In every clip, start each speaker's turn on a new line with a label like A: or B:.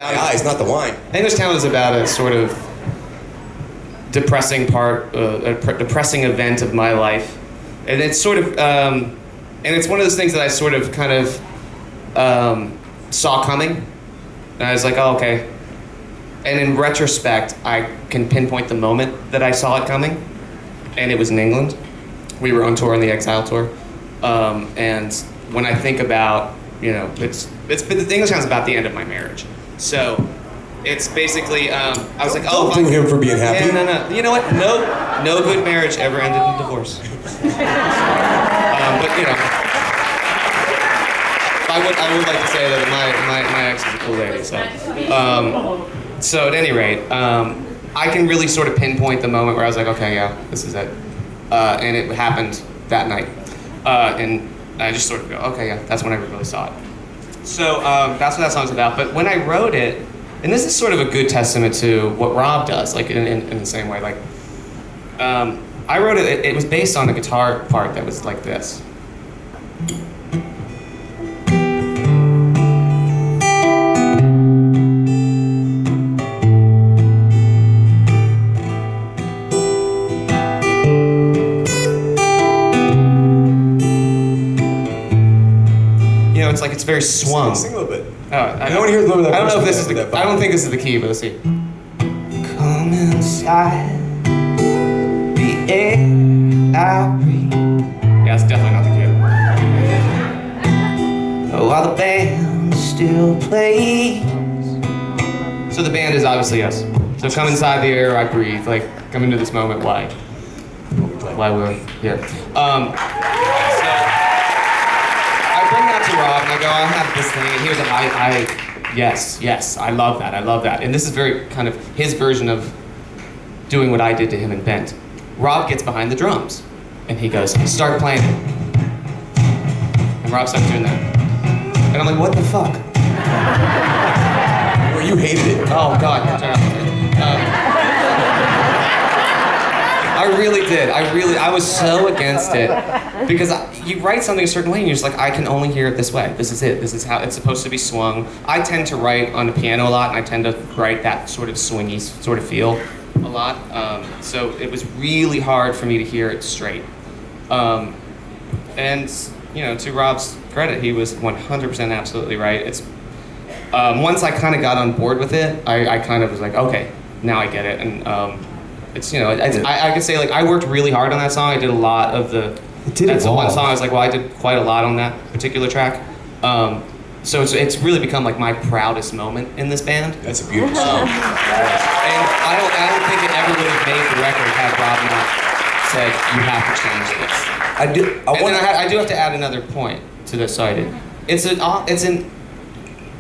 A: The eyes, not the wine.
B: English Town is about a sort of depressing depressing event of my life, and it's sort of, and it's one of those things that I sort of kind of saw coming, and I was like, oh, okay. And in retrospect, I can pinpoint the moment that I saw it coming, and it was in England. We were on tour on the Exile tour, and when I think about, you know, it's the English Town's about the end of my marriage. So it's basically, I was like, oh,
A: don't do him for being happy.
B: Yeah, no. You know what? No good marriage ever ended in divorce. But you know, I would like to say that my ex is a cool lady. So at any rate, I can really sort of pinpoint the moment where I was like, okay, yeah, this is it, and it happened that night, and I just sort of go, okay, yeah, that's when I really saw it. So that's what that song's about. But when I wrote it, and this is sort of a good testament to what Rob does, like in the same way. Like I wrote it. It was based on a guitar part that was like this. It's like it's very swung.
A: Sing a little bit.
B: Oh,
A: I want to hear a little bit of that.
B: I don't know if this is
A: that
B: I don't think this is the key, but let's see. Come inside the air I breathe. Yeah, it's definitely not the key. Oh, while the band still plays. So the band is obviously yes. So come inside the air I breathe. Like come into this moment. Why we're here. Rob, and I go, I have this thing, and he was like, yes, I love that. And this is very kind of his version of doing what I did to him in Bent. Rob gets behind the drums, and he goes, start playing it. And Rob starts doing that. And I'm like, what the fuck?
A: Well, you hated it.
B: Oh, God. I really did. I was so against it because you write something a certain way and you're just like, I can only hear it this way. This is it. This is how it's supposed to be swung. I tend to write on the piano a lot, and I tend to write that sort of swingy sort of feel a lot. So it was really hard for me to hear it straight. And you know, to Rob's credit, he was 100% absolutely right. It's once I kind of got on board with it, I kind of was like, okay, now I get it. And it's, you know, I could say, like, I worked really hard on that song. I did a lot of the... That's the one song I was like, well, I did quite a lot on that particular track. So it's really become, like, my proudest moment in this band.
A: That's a beautiful song.
B: And I don't think it ever would have made the record had Rob not said, you have to change this. I do have to add another point to this, so I did.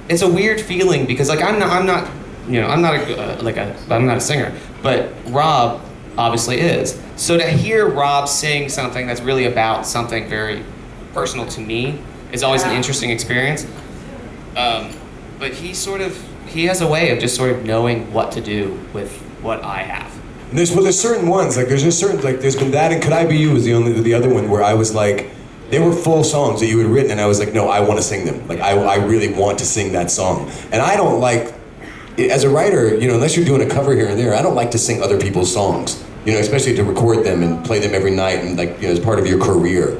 B: It's a weird feeling because, like, I'm not a singer, but Rob obviously is. So to hear Rob sing something that's really about something very personal to me is always an interesting experience. But he has a way of just sort of knowing what to do with what I have.
A: And there's certain ones, like there's been that, and Could I Be You was the other one where I was like, they were full songs that you had written, and I was like, no, I want to sing them. Like I really want to sing that song. And I don't like, as a writer, you know, unless you're doing a cover here and there, I don't like to sing other people's songs. You know, especially to record them and play them every night and, like, you know, as part of your career.